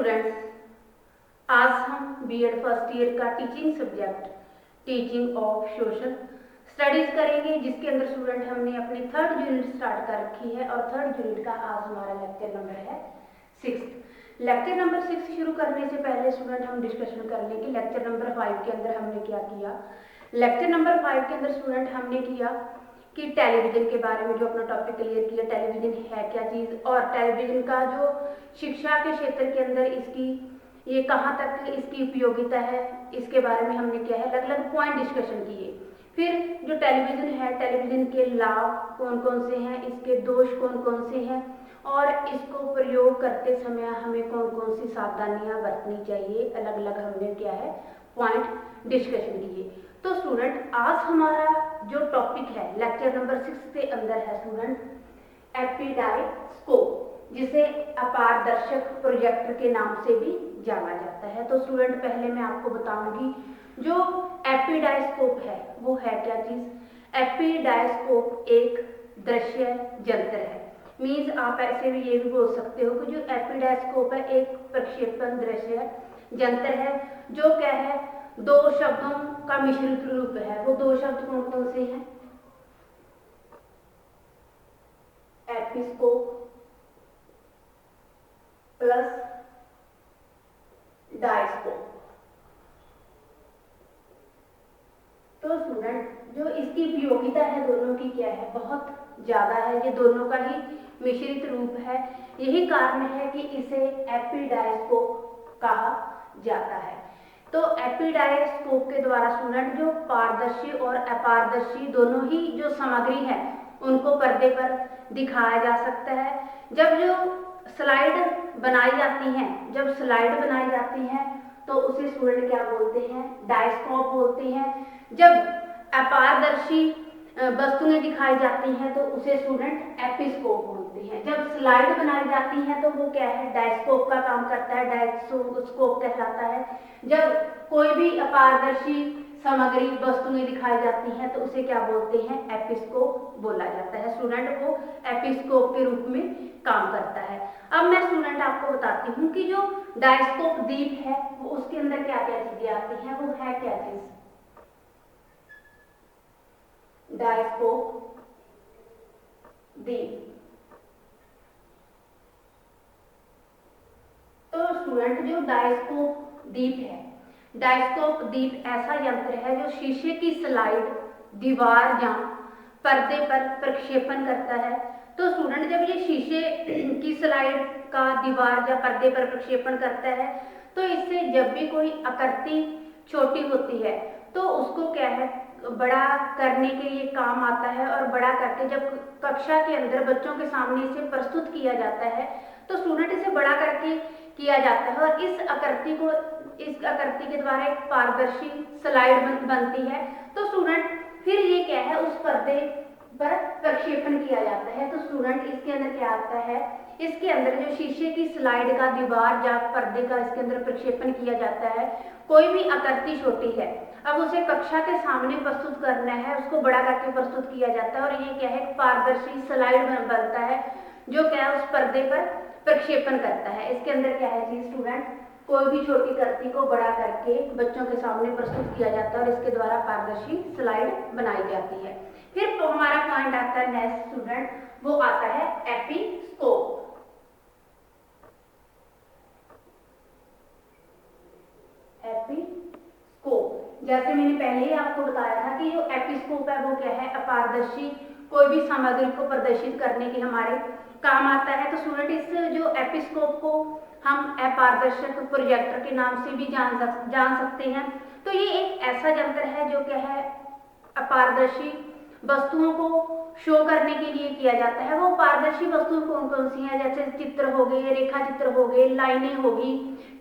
Students, आज हम BEd first year का teaching subject teaching of social studies करेंगे, जिसके अंदर स्टूडेंट हमने अपनी थर्ड यूनिट स्टार्ट कर रखी है और थर्ड यूनिट का आज हमारा लेक्चर नंबर है 6। लेक्चर नंबर 6 शुरू करने से पहले स्टूडेंट हम डिस्कशन कर लें कि लेक्चर नंबर 5 के अंदर हमने क्या किया। लेक्चर नंबर 5 के अंदर स्टूडेंट हमने किया कि टेलीविजन के बारे में जो अपना टॉपिक क्लियर किया, टेलीविजन है क्या चीज़ और टेलीविजन का जो शिक्षा के क्षेत्र के अंदर इसकी ये कहाँ तक इसकी उपयोगिता है, इसके बारे में हमने क्या है अलग अलग पॉइंट डिस्कशन किए। फिर जो टेलीविजन है, टेलीविजन के लाभ कौन कौन से हैं, इसके दोष कौन कौन से हैं और इसको प्रयोग करते समय हमें कौन कौन सी सावधानियां बरतनी चाहिए, अलग अलग हमने क्या है पॉइंट डिस्कशन किए। तो स्टूडेंट आज हमारा जो टॉपिक है लेक्चर नंबर 6 के अंदर है स्टूडेंट एपिडाइस्कोप, जिसे अपारदर्शक प्रोजेक्टर के नाम से भी जाना जाता है। तो स्टूडेंट पहले मैं आपको बताऊंगी जो एपिडाइस्कोप है वो है क्या चीज। एपिडाइस्कोप एक दृश्य यंत्र है, मीन्स आप ऐसे भी ये भी बोल सकते हो कि जो एपिडाइस्कोप है एक प्रक्षेपण दृश्य यंत्र है जो क्या है दो शब्दों का मिश्रित रूप है। वो दो शब्द कौन कौन से हैं? एपिस्कोप प्लस डायस्कोप। तो स्टूडेंट जो इसकी उपयोगिता है दोनों की क्या है बहुत ज्यादा है, ये दोनों का ही मिश्रित रूप है। यही कारण है कि इसे एपिडाइस्कोप कहा जाता है। तो एपिडाइस्कोप के द्वारा स्टूडेंट जो पारदर्शी और अपारदर्शी दोनों ही जो सामग्री है उनको पर्दे पर दिखाया जा सकता है। जब जो स्लाइड बनाई जाती हैं तो उसे स्टूडेंट क्या बोलते हैं? डायस्कोप बोलते हैं। जब अपारदर्शी वस्तुएं दिखाई जाती हैं तो उसे स्टूडेंट एपिस्कोप बोलते हैं। जब स्लाइड बनाई जाती हैं तो वो क्या है डायस्कोप का काम करता है, डायस्कोप कहलाता है। जब कोई भी अपारदर्शी सामग्री वस्तुएं दिखाई जाती हैं तो उसे क्या बोलते हैं? एपिस्कोप बोला जाता है। स्टूडेंट वो एपिस्कोप के रूप में काम करता है। अब मैं स्टूडेंट आपको बताती हूँ कि जो डायस्कोप दीप है वो उसके अंदर क्या क्या चीजें आती हैं, वो है क्या चीज? डायस्कोप दीप। तो स्टूडेंट जो डायस्कोप दीप है, डायस्कोप दीप ऐसा यंत्र है जो शीशे की स्लाइड दीवार या पर्दे पर प्रक्षेपण करता है। तो स्टूडेंट जब ये शीशे की स्लाइड का दीवार या पर्दे पर प्रक्षेपण करता है तो इससे जब भी कोई आकृति छोटी होती है तो उसको क्या है बड़ा करने के लिए काम आता है और बड़ा करके जब कक्षा के अंदर बच्चों के सामने इसे प्रस्तुत किया जाता है तो स्टूडेंट इसे बड़ा करके किया जाता है और इस आकृति के द्वारा एक पारदर्शी स्लाइड बनती है। तो स्टूडेंट फिर ये क्या है उस पर्दे पर प्रक्षेपण किया जाता है। तो स्टूडेंट इसके अंदर क्या आता है, इसके अंदर जो शीशे की स्लाइड का दीवार या पर्दे का इसके अंदर प्रक्षेपण किया जाता है। कोई भी आकृति छोटी है, अब उसे कक्षा के सामने प्रस्तुत करना है, उसको बड़ा करके प्रस्तुत किया जाता है और ये क्या है पारदर्शी स्लाइड बनता है जो क्या है उस पर्दे पर प्रक्षेपण करता है। इसके अंदर क्या है जी स्टूडेंट, कोई भी छोटी आकृति को बड़ा करके बच्चों के सामने प्रस्तुत किया जाता है और इसके द्वारा पारदर्शी स्लाइड बनाई जाती है। फिर तो हमारा पॉइंट आता है नेक्स्ट स्टूडेंट, वो आता है एपिस्कोप। एपिस्कोप जैसे मैंने पहले ही आपको बताया था कि जो एपिस्कोप है वो क्या है अपारदर्शी कोई भी सामग्री को प्रदर्शित करने के हमारे काम आता है। तो स्टूडेंट इस जो एपिस्कोप को हम अपारदर्शक प्रोजेक्टर के नाम से भी जान सकते हैं। तो ये एक ऐसा यंत्र है जो क्या है अपारदर्शी वस्तुओं को शो करने के लिए किया जाता है। वो पारदर्शी वस्तुएं कौन कौन सी हैं, जैसे चित्र हो गए, रेखा चित्र हो गए, लाइनें होगी,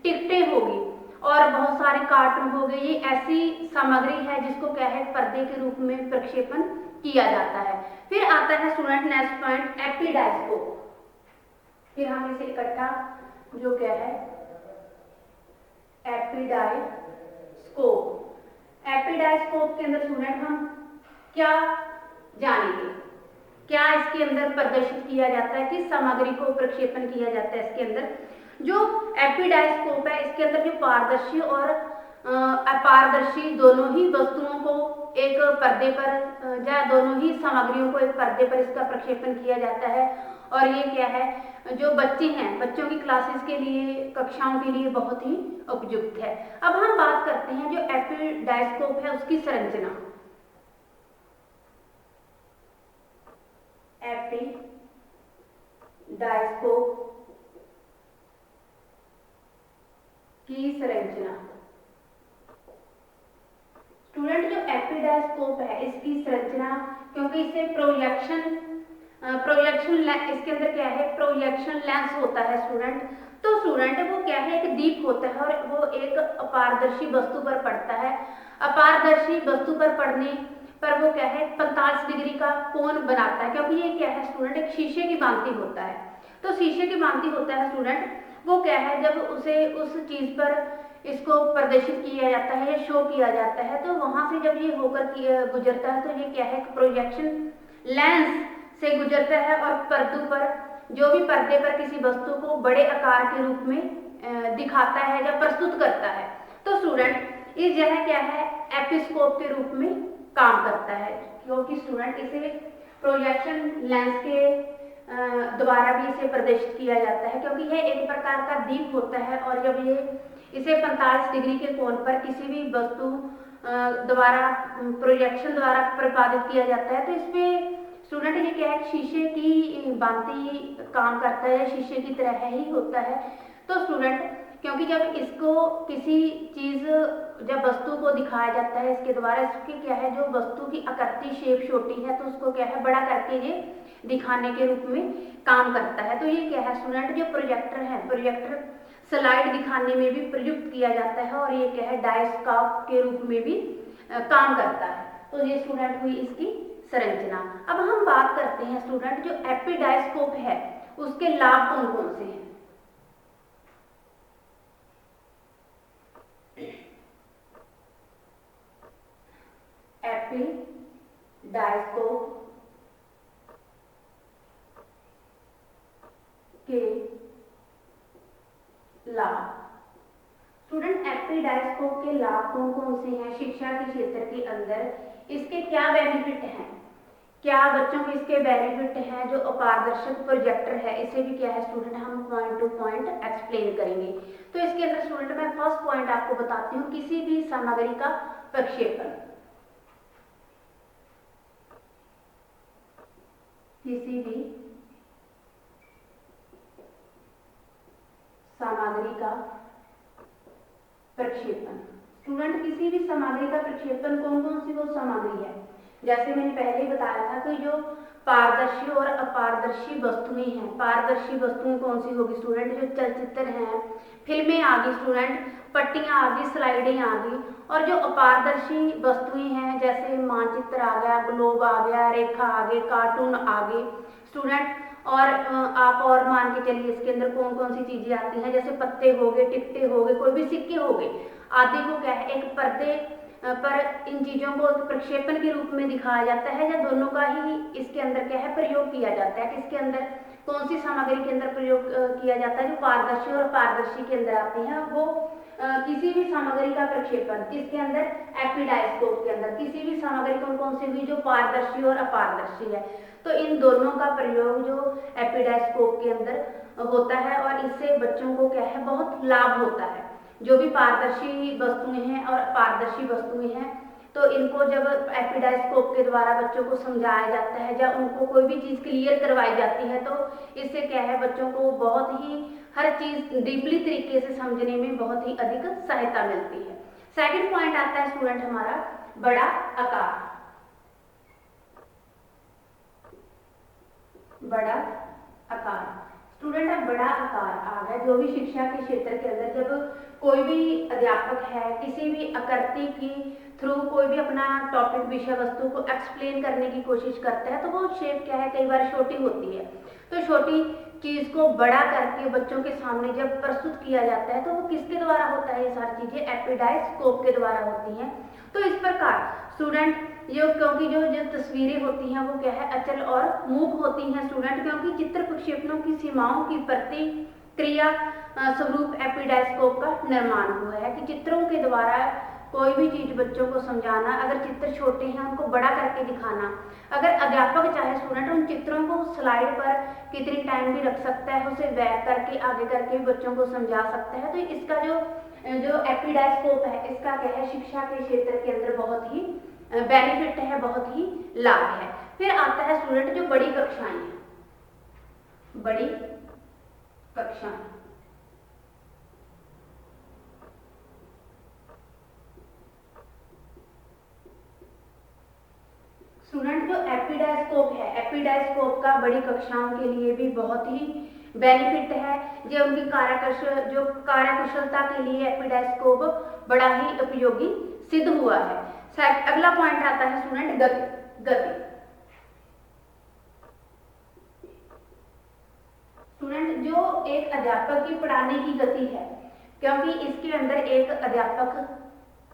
टिकटें होगी और बहुत सारे कार्टून हो गए। ये ऐसी सामग्री है जिसको क्या है पर्दे के रूप में प्रक्षेपण किया जाता है। फिर आता है स्टूडेंट नेक्स्ट पॉइंट एपिडाइस्कोप। फिर हम इसे इकट्ठा जो क्या है एपिडाइस्कोप। एपिडाइस्कोप के अंदर स्टूडेंट हम क्या जानेंगे, क्या इसके अंदर प्रदर्शित किया जाता है, किस सामग्री को प्रक्षेपण किया जाता है इसके अंदर। जो एपिडायस्कोप है इसके अंदर जो पारदर्शी और अपारदर्शी दोनों ही वस्तुओं को एक पर्दे पर या दोनों ही सामग्रियों को एक पर्दे पर इसका प्रक्षेपण किया जाता है। और ये क्या है, जो बच्चे हैं, बच्चों की क्लासेस के लिए, कक्षाओं के लिए बहुत ही उपयुक्त है। अब हम बात करते हैं जो एपिडायस्कोप है उसकी संरचना। एपिडायस्कोप की संरचना। स्टूडेंट जो एपिडायस्कोप है इसकी संरचना, क्योंकि इसे प्रोजेक्शन इसके अंदर क्या है, प्रोजेक्शन लेंस होता है स्टूडेंट। तो स्टूडेंट वो क्या है, एक दीप होता है और वो एक अपारदर्शी वस्तु पर पड़ता है। अपारदर्शी वस्तु पर पड़ने पर वो क्या है, 45 डिग्री का कोण बनाता है, क्योंकि ये क्या है स्टूडेंट, एक शीशे की भांति होता है। तो शीशे की भांति होता है स्टूडेंट, वो क्या है, जब उसे उस चीज पर इसको प्रदर्शित किया जाता है या शो किया जाता है, तो वहां से जब ये होकर गुजरता है तो ये क्या है, प्रोजेक्शन लेंस से गुजरता है और पर्दों पर, जो भी पर्दे पर किसी वस्तु को बड़े आकार के रूप में दिखाता है या प्रस्तुत करता है। तो स्टूडेंट इस यह क्या है, एपिस्कोप के रूप में काम करता है, क्योंकि स्टूडेंट इसे प्रोजेक्शन लेंस के द्वारा भी इसे प्रदर्शित किया जाता है, क्योंकि यह एक प्रकार का दीप होता है और जब ये इसे 45 डिग्री के कोण पर किसी भी वस्तु द्वारा प्रोजेक्शन द्वारा प्रतिपादित किया जाता है, तो इसमें स्टूडेंट ये क्या है, शीशे की भांति काम करता है, शीशे की तरह ही होता है। तो स्टूडेंट क्योंकि जब इसको किसी चीज, जब वस्तु को दिखाया जाता है इसके द्वारा, इसके क्या है, जो वस्तु की आकृति शेप छोटी है तो उसको क्या है, बड़ा करके ये दिखाने के रूप में काम करता है। तो ये क्या है स्टूडेंट, जो प्रोजेक्टर है, प्रोजेक्टर स्लाइड दिखाने में भी प्रयुक्त किया जाता है और ये क्या है, डायस्कोप के रूप में भी काम करता है। तो ये स्टूडेंट हुई इसकी संरचना। अब हम बात करते हैं स्टूडेंट जो एपिडायस्कोप है उसके लाभ कौन कौन से हैं। एपिडायस्कोप के लाभ। स्टूडेंट एपिडायस्कोप के लाभ कौन कौन से हैं शिक्षा के क्षेत्र के अंदर, इसके क्या बेनिफिट हैं, क्या बच्चों को इसके बेनिफिट हैं। जो अपारदर्शक प्रोजेक्टर है इसे भी क्या है स्टूडेंट, हम पॉइंट टू पॉइंट एक्सप्लेन करेंगे। तो इसके अंदर स्टूडेंट मैं फर्स्ट पॉइंट आपको बताती हूँ, किसी भी सामग्री का प्रक्षेपण। किसी भी सामग्री का प्रक्षेपण। स्टूडेंट किसी भी सामग्री का प्रक्षेपण कौन कौन सी वो सामग्री है, जैसे मैंने पहले ही बताया था, तो जो पारदर्शी और अपारदर्शी वस्तुएं हैं, पारदर्शी वस्तुएं कौन सी होगी स्टूडेंट, जो चलचित्र हैं, फिल्में आ गई स्टूडेंट, पट्टियां आ गई, स्लाइडें आ गई। और जो अपारदर्शी वस्तुएं हैं जैसे मानचित्र आ गया, ग्लोब आ गया, रेखा आ गई, कार्टून आ गए स्टूडेंट। और आप और मान के चलिए इसके अंदर कौन कौन सी चीजें आती हैं, जैसे पत्ते हो गए, टिकटे हो गए, कोई भी सिक्के हो गए आदि को क्या है, एक पर्दे पर इन चीजों को प्रक्षेपण के रूप में दिखाया जाता है, या दोनों का ही इसके अंदर क्या है, प्रयोग किया जाता है। किसके अंदर, कौन सी सामग्री के अंदर प्रयोग किया जाता है, जो पारदर्शी और अपारदर्शी के अंदर आती हैं, वो किसी भी सामग्री का प्रक्षेपण किसके अंदर, एपिडायस्कोप के अंदर। किसी भी सामग्री कौन कौन सी हुई, जो पारदर्शी और अपारदर्शी है, तो इन दोनों का प्रयोग जो एपिडायस्कोप के अंदर होता है और इससे बच्चों को क्या है, बहुत लाभ होता है। जो भी पारदर्शी वस्तुएं हैं और अपारदर्शी वस्तुएं हैं, तो इनको जब एपिडायस्कोप के द्वारा बच्चों को समझाया जाता है या उनको कोई भी चीज़ क्लियर करवाई जाती है, तो इससे क्या है, बच्चों को बहुत ही हर चीज़ डीपली तरीके से समझने में बहुत ही अधिक सहायता मिलती है। सेकंड पॉइंट आता है स्टूडेंट हमारा, बड़ा आकार। बड़ा आकार स्टूडेंट, अब बड़ा आकार आ गया। जो भी शिक्षा के क्षेत्र के अंदर जब कोई भी अध्यापक है किसी भी आकृति की थ्रू कोई भी अपना टॉपिक, विषय वस्तु को एक्सप्लेन करने की कोशिश करता है, तो वो शेप क्या है, कई बार छोटी होती है। तो छोटी चीज को बड़ा करके बच्चों के सामने जब प्रस्तुत किया जाता है, तो वो किसके द्वारा होता है, ये सारी चीजें एपिडायस्कोप के द्वारा होती हैं। तो इस प्रकार स्टूडेंट ये, क्योंकि जो तस्वीरें होती हैं वो क्या है, अचल और मूक होती हैं स्टूडेंट, क्योंकि चित्र प्रक्षेपणों की सीमाओं की प्रति क्रिया स्वरूप एपिडायस्कोप का निर्माण हुआ है कि चित्रों के द्वारा कोई भी चीज बच्चों को समझाना, अगर चित्र छोटे हैं उनको बड़ा करके दिखाना, अगर अध्यापक चाहे स्टूडेंट उन चित्रों को स्लाइड पर कितनी टाइम भी रख सकता है, उसे बैक करके आगे करके बच्चों को समझा सकता है। तो इसका जो एपिडायस्कोप है, इसका क्या है, शिक्षा के क्षेत्र के अंदर बहुत ही बेनिफिट है, बहुत ही लाभ है। फिर आता है स्टूडेंट जो बड़ी कक्षाएं हैं, बड़ी कक्षाएं। स्टूडेंट जो एपिडायस्कोप है, एपिडायस्कोप का बड़ी कक्षाओं के लिए भी बहुत ही बेनिफिट है। जो उनकी कार्यकुशलता के लिए एपिडायस्कोप बड़ा ही उपयोगी सिद्ध हुआ है। अगला पॉइंट आता है स्टूडेंट गति। स्टूडेंट जो एक अध्यापक की पढ़ाने की गति है, क्योंकि इसके अंदर एक अध्यापक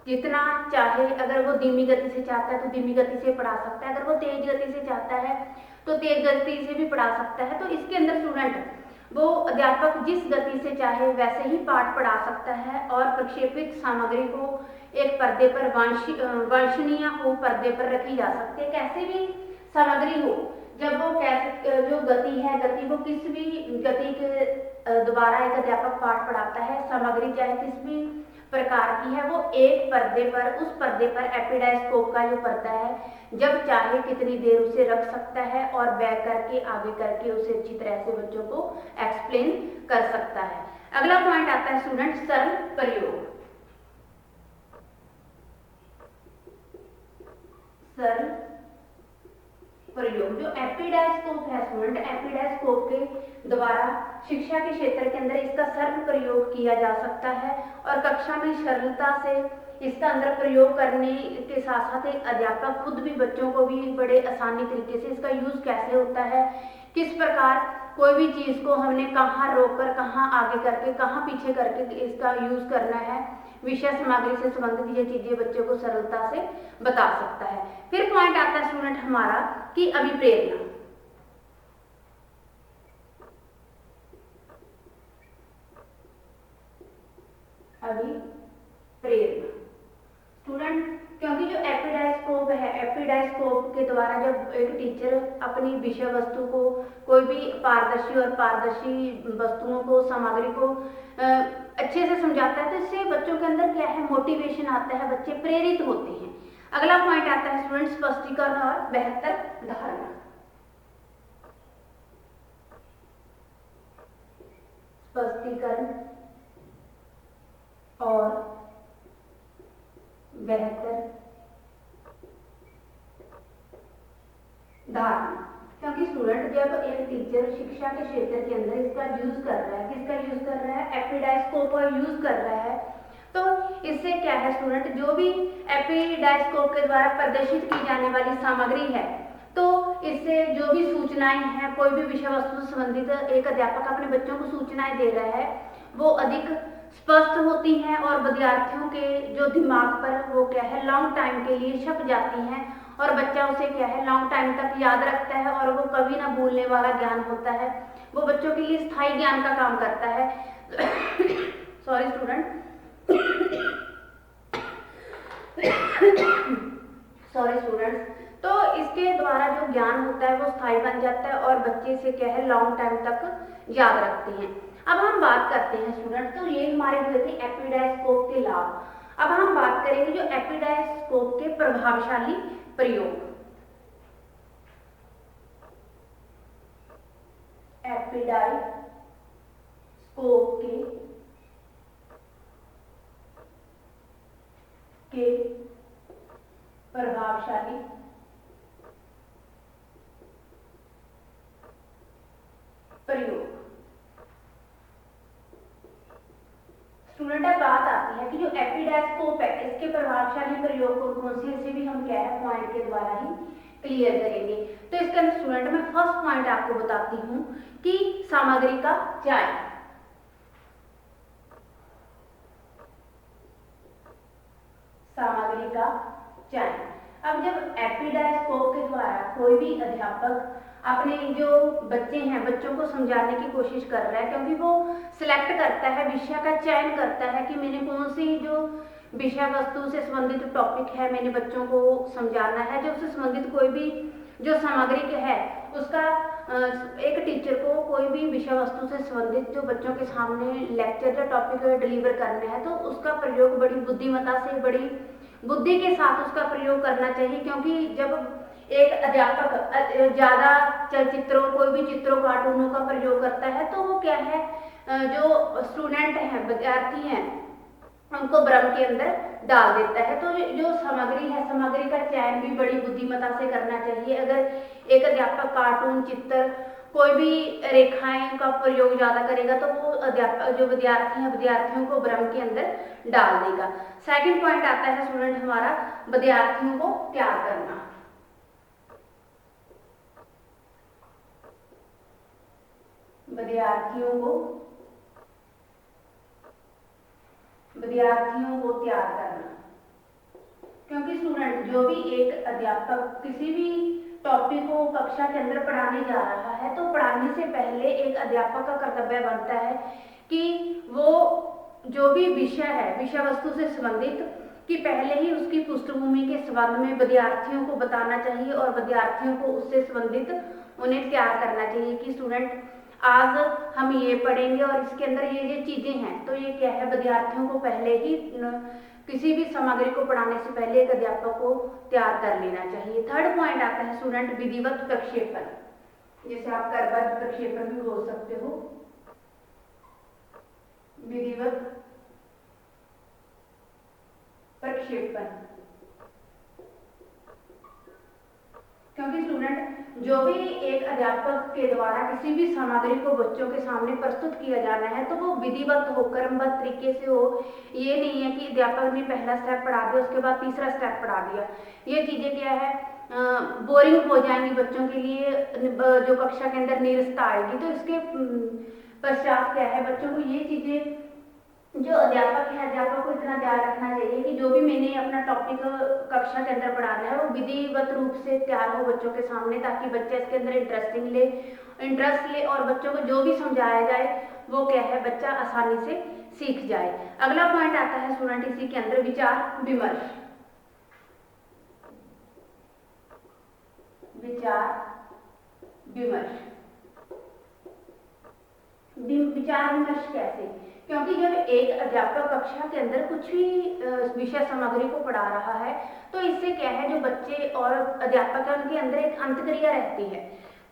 जितना चाहे, अगर वो धीमी गति से चाहता है तो धीमी गति से पढ़ा सकता है, अगर वो तेज गति से चाहता है तो तेज गति से भी पढ़ा सकता है। तो इसके अंदर स्टूडेंट वो अध्यापक जिस गति से चाहे वैसे ही पाठ पढ़ा सकता है और प्रक्षेपित सामग्री को एक पर्दे पर वांछनीय हो पर्दे पर रखी जा सकती है। कैसे भी सामग्री हो, जब वो कैसे जो गति है, गति को किस भी गति के द्वारा एक अध्यापक पाठ पढ़ाता है, सामग्री चाहे किस भी प्रकार की है, वो एक पर्दे पर, उस पर्दे पर एपिडायस्कोप का जो पर्दा है जब चाहे कितनी देर उसे रख सकता है और बैक करके आगे करके उसे अच्छी तरह से बच्चों को एक्सप्लेन कर सकता है। अगला पॉइंट आता है स्टूडेंट सरल प्रयोग। सरल प्रयोग जो एपिडायस्कोप है स्टूडेंट, एपिडायस्कोप के द्वारा शिक्षा के क्षेत्र के अंदर इसका सरल प्रयोग किया जा सकता है और कक्षा में सरलता से इसका अंदर प्रयोग करने के साथ साथ एक अध्यापक खुद भी बच्चों को भी बड़े आसानी तरीके से इसका यूज कैसे होता है, किस प्रकार कोई भी चीज को हमने कहाँ रोककर कहाँ आगे करके कहाँ पीछे करके इसका यूज करना है, विषय सामग्री से संबंधित ये चीजें बच्चों को सरलता से बता सकता है। फिर पॉइंट आता है स्टूडेंट हमारा कि अभिप्रेरणा। अभिप्रेरणा स्टूडेंट, क्योंकि जो एपिडायस्कोप है, एपिडायस्कोप के द्वारा जब एक टीचर अपनी विषय वस्तु को, कोई भी पारदर्शी और पारदर्शी वस्तुओं को, सामग्री को अच्छे से समझाता है तो इससे बच्चों के अंदर क्या है, मोटिवेशन आता है, बच्चे प्रेरित होते हैं। अगला पॉइंट आता है स्टूडेंट स्पष्टीकरण और बेहतर धारणा। स्पष्टीकरण और बेहतर धारणा, क्योंकि स्टूडेंट जब एक टीचर शिक्षा के क्षेत्र के अंदर इसका यूज कर रहा है, किसका यूज कर रहा है, एपिडायस्कोप का यूज कर रहा है, तो इससे क्या है स्टूडेंट, जो भी एपिडायस्कोप के द्वारा प्रदर्शित की जाने वाली सामग्री है, तो इससे जो भी सूचनाएं हैं, कोई भी विषय वस्तु से संबंधित एक अध्यापक अपने बच्चों को सूचनाएं दे रहा है, वो अधिक स्पष्ट होती हैं और विद्यार्थियों के जो दिमाग पर वो क्या है, लॉन्ग टाइम के लिए छप जाती हैं और बच्चा उसे क्या है, लॉन्ग टाइम तक याद रखता है और वो कभी ना भूलने वाला ज्ञान होता है, वो बच्चों के लिए स्थायी ज्ञान का काम करता है। Sorry student, sorry students. तो इसके द्वारा जो ज्ञान होता है वो स्थायी बन जाता है और बच्चे से क्या है, लॉन्ग टाइम तक याद रखते हैं। अब हम बात करते हैं स्टूडेंट, तो ये हमारे हुए थे एपिडायस्कोप के लाभ। अब हम बात करेंगे जो एपिडायस्कोप के प्रभावशाली प्रयोग। एपिडायस्कोप के प्रभावशाली प्रयोग। स्टूडेंट अब बात आती है कि जो एपिडायस्कोप है इसके प्रभावशाली प्रयोग कौन से, इसे भी हम क्या है, पॉइंट के द्वारा ही क्लियर करेंगे। तो इसके अंदर स्टूडेंट मैं फर्स्ट पॉइंट आपको बताती हूँ कि सामग्री का चयन। सामग्री का चयन। अब जब एपिडायस्कोप के द्वारा कोई भी अध्यापक अपने जो बच्चे हैं बच्चों को समझाने की कोशिश कर रहा है, क्योंकि वो सिलेक्ट करता है, विषय का चयन करता है कि मैंने कौन सी जो विषय वस्तु से संबंधित टॉपिक है मैंने बच्चों को समझाना है। जो उससे संबंधित कोई भी जो सामग्री है उसका एक टीचर को कोई भी विषय वस्तु से संबंधित जो बच्चों के सामने लेक्चर या टॉपिक डिलीवर करना है तो उसका प्रयोग बड़ी बुद्धिमत्ता से, बड़ी बुद्धि के साथ उसका प्रयोग करना चाहिए। क्योंकि जब एक अध्यापक ज़्यादा चलचित्रों, कोई भी चित्रों, कार्टूनों का प्रयोग करता है तो वो क्या है, जो स्टूडेंट हैं, विद्यार्थी हैं, उनको भ्रम के अंदर डाल देता है। तो जो सामग्री है, सामग्री का चयन भी बड़ी बुद्धिमत्ता से करना चाहिए। अगर एक अध्यापक कार्टून, चित्र, कोई भी रेखाएं का प्रयोग ज़्यादा करेगा तो वो अध्यापक जो विद्यार्थी हैं, विद्यार्थियों को भ्रम के अंदर डाल देगा। सेकंड पॉइंट आता है स्टूडेंट हमारा, विद्यार्थियों को तैयार करना। विद्यार्थियों को तैयार करना, क्योंकि स्टूडेंट जो भी एक अध्यापक किसी भी टॉपिक को कक्षा के अंदर पढ़ाने जा रहा है तो पढ़ाने से पहले एक अध्यापक का कर्तव्य बनता है कि वो जो भी विषय है, विषय वस्तु से संबंधित, कि पहले ही उसकी पृष्ठभूमि के संबंध में विद्यार्थियों को बताना चाहिए और विद्यार्थियों को उससे संबंधित उन्हें तैयार करना चाहिए कि स्टूडेंट आज हम ये पढ़ेंगे और इसके अंदर ये चीजें हैं। तो ये क्या है, विद्यार्थियों को पहले ही किसी भी सामग्री को पढ़ाने से पहले एक अध्यापक को तैयार कर लेना चाहिए। थर्ड पॉइंट आता है स्टूडेंट विधिवत प्रक्षेपण, जैसे आप क्रमबद्ध प्रक्षेपण भी बोल सकते हो, विधिवत प्रक्षेपण। क्योंकि स्टूडेंट जो भी एक अध्यापक के द्वारा किसी भी सामग्री को बच्चों के सामने प्रस्तुत किया जाना है तो वो विधिवत हो, क्रमबद्ध तरीके से हो। ये नहीं है कि अध्यापक ने पहला स्टेप पढ़ा दिया उसके बाद तीसरा स्टेप पढ़ा दिया। ये चीजें क्या है, बोरिंग हो जाएंगी बच्चों के लिए, जो कक्षा के अंदर नीरसता आएगी। तो इसके पश्चात क्या है, बच्चों को ये चीजें, जो अध्यापक है, अध्यापक को इतना ध्यान रखना चाहिए कि जो भी मैंने अपना टॉपिक कक्षा के अंदर पढ़ाना है वो विधिवत रूप से तैयार हो बच्चों के सामने, ताकि बच्चे इसके अंदर इंटरेस्ट ले और बच्चों को जो भी समझाया जाए वो क्या है, बच्चा आसानी से सीख जाए। अगला पॉइंट आता है स्टूडेंट इसी के अंदर, विचार विमर्श। विचार विमर्श कैसे, क्योंकि जब एक अध्यापक कक्षा के अंदर कुछ भी विषय सामग्री को पढ़ा रहा है तो इससे क्या है, जो बच्चे और अध्यापक है उनके अंदर एक अंतक्रिया रहती है।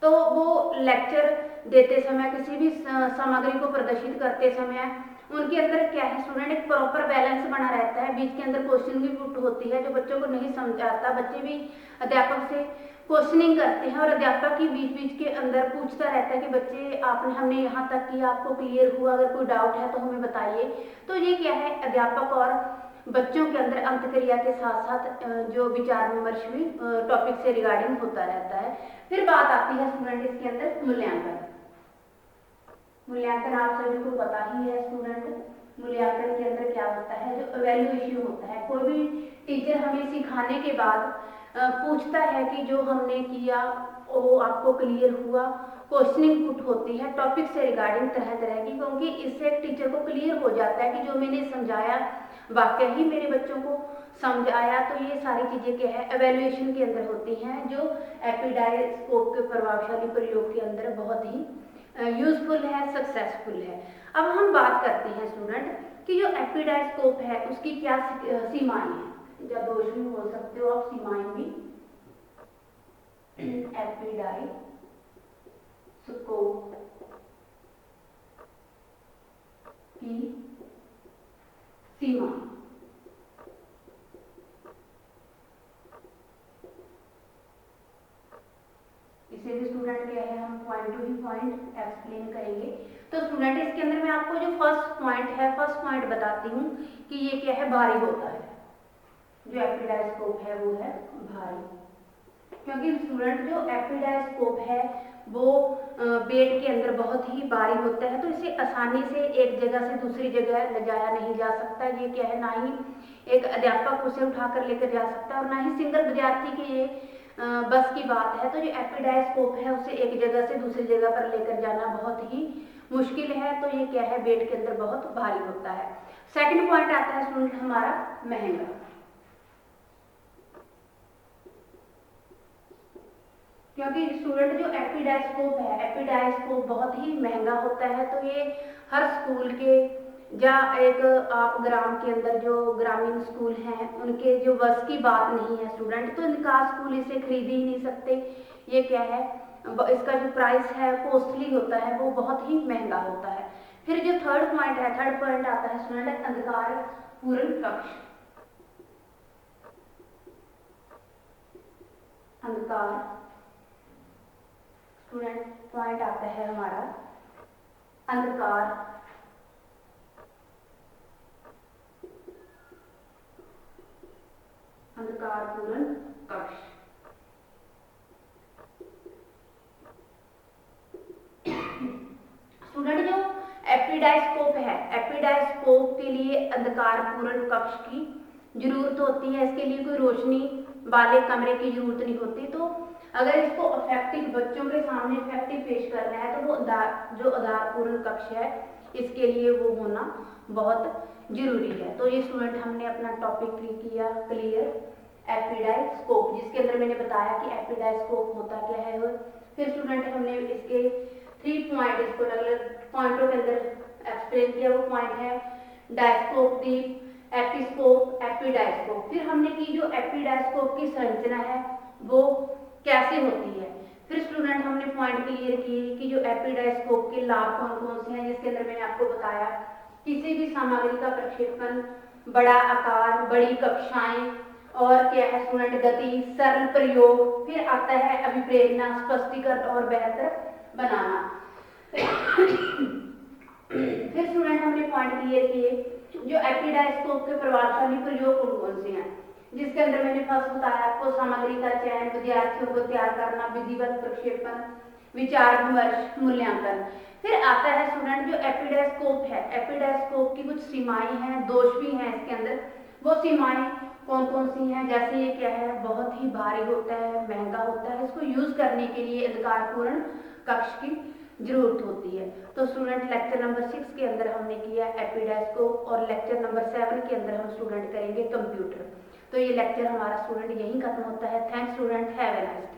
तो वो लेक्चर देते समय, किसी भी सामग्री को प्रदर्शित करते समय उनके अंदर क्या है स्टूडेंट, एक प्रॉपर बैलेंस बना रहता है। बीच के अंदर क्वेश्चन भी पुट होती है, जो बच्चों को नहीं समझ आता बच्चे भी अध्यापक से क्वेश्चनिंग करते हैं और अध्यापक की बीच बीच के अंदर पूछता रहता है कि बच्चे हमने यहाँ तक किया, आपको क्लियर हुआ, अगर कोई डाउट है तो हमें बताइए। तो ये क्या है, अध्यापक और बच्चों के अंदर अंतक्रिया के साथ साथ जो विचार विमर्श भी टॉपिक से रिगार्डिंग होता रहता है। फिर बात आती है स्टूडेंट इसके अंदर मूल्यांकन। मूल्यांकन आप सभी को पता ही है स्टूडेंट, मूल्यांकन के अंदर क्या होता है, जो इवैल्यूएशन होता है। कोई भी टीचर हमें सिखाने के बाद पूछता है कि जो हमने किया वो आपको क्लियर हुआ, क्वेश्चनिंग पुट होती है टॉपिक से रिगार्डिंग तरह तरह की, क्योंकि इससे टीचर को क्लियर हो जाता है कि जो मैंने समझाया वाकई ही मेरे बच्चों को समझ आया। तो ये सारी चीजें क्या है, इवैल्यूएशन के अंदर होती हैं, जो एपिडाइस्कोप के प्रभावशाली प्रयोग के अंदर बहुत ही यूजफुल है, सक्सेसफुल है। अब हम बात करते हैं स्टूडेंट कि जो एपिडाइस्कोप है उसकी क्या सीमाएं हैं, या दोष भी बोल सकते हो आप, सीमाएं भी। एपिडाइस्कोप की सीमा, इसे भी स्टूडेंट क्या है, हम पॉइंट टू ही पॉइंट एक्सप्लेन करेंगे। तो स्टूडेंट इसके अंदर मैं आपको जो फर्स्ट पॉइंट बताती हूँ कि ये क्या है, भारी होता है। जो एपिडाइस्कोप है वो है भारी, क्योंकि स्टूडेंट जो एपिडाइस्कोप है वो बेड के अंदर बहुत ही भारी होता है, तो इसे आसानी से एक जगह से दूसरी जगह ले जाया नहीं जा सकता। ये क्या है, ना ही एक अध्यापक उसे उठाकर लेकर जा सकता है और ना ही सिंगल विद्यार्थी के ये बस की बात है। तो जो एपिडायस्कोप है उसे एक जगह से दूसरी जगह पर लेकर जाना बहुत ही मुश्किल है, तो ये क्या है, वेट के अंदर बहुत भारी होता है। सेकंड पॉइंट आता है स्टूडेंट हमारा महंगा। क्योंकि स्टूडेंट जो एपिडायस्कोप है, एपिडायस्कोप बहुत ही महंगा होता है, तो ये हर स्कूल के या एक आप ग्राम के अंदर जो ग्रामीण स्कूल हैं उनके जो बस की बात नहीं है स्टूडेंट, तो इनका स्कूल इसे खरीद ही नहीं सकते। ये क्या है, इसका जो प्राइस है कॉस्टली होता है, वो बहुत ही महंगा होता है। फिर जो थर्ड पॉइंट है, थर्ड पॉइंट आता है स्टूडेंट अंधकार पूर्ण कक्ष। अंधकार स्टूडेंट पॉइंट आता है हमारा अंधकार अंधकारपूर्ण कक्ष। स्टूडेंट जो एपिडायस्कोप है, एपिडायस्कोप के लिए अंधकारपूर्ण कक्ष की जरूरत होती है। इसके लिए कोई रोशनी वाले कमरे की जरूरत नहीं होती। तो अगर इसको इफेक्टिव बच्चों के सामने इफेक्टिव पेश करना है तो वो जो आधारपूर्ण कक्ष है इसके लिए वो होना बहुत जरूरी है। तो ये स्टूडेंट हमने अपना टॉपिक किया क्लियर, एपिडायस्कोप, जिसके अंदर मैंने बताया कि एपिडायस्कोप होता क्या है। फिर स्टूडेंट हमने इसके 3 पॉइंट, इसको अलग अलग पॉइंटों के अंदर एक्सप्लेन किया। वो पॉइंट है डायस्कोप, दीप, एपिस्कोप, एपिडायस्कोप। फिर हमने की जो एपिडायस्कोप की संरचना है वो कैसे होती है। फिर स्टूडेंट हमने पॉइंट क्लियर किए कि जो एपिडायस्कोप के लाभ कौन कौन से हैं, जिसके अंदर मैंने आपको बताया किसी भी सामग्री का प्रक्षेपण, बड़ा आकार, बड़ी कक्षाएं, और क्या है स्टूडेंट गति, सरल प्रयोग। फिर आता है अभिप्रेरणा, स्पष्टीकरण और बेहतर बनाना। फिर स्टूडेंट हमने पॉइंट क्लियर किए जो एपिडायस्कोप के प्रभावशाली प्रयोग कौन कौन से हैं, जिसके अंदर मैंने फर्स्ट बताया आपको सामग्री का चयन, विद्यार्थियों को तैयार करना, विधिवत प्रक्षेपण, विचार विमर्श, मूल्यांकन। फिर आता है स्टूडेंट जो एपिडायस्कोप है, एपिडायस्कोप की कुछ सीमाएं हैं, दोष भी हैं इसके अंदर। वो सीमाएं कौन कौन सी हैं, जैसे ये क्या है, बहुत ही भारी होता है, महंगा होता है, इसको यूज करने के लिए अंधकारपूर्ण कक्ष की जरूरत होती है। तो स्टूडेंट लेक्चर नंबर 6 के अंदर हमने किया एपिडायस्कोप, और लेक्चर नंबर 7 के अंदर हम स्टूडेंट करेंगे कंप्यूटर। तो ये लेक्चर हमारा स्टूडेंट यहीं खत्म होता है। Thanks student, have a nice day.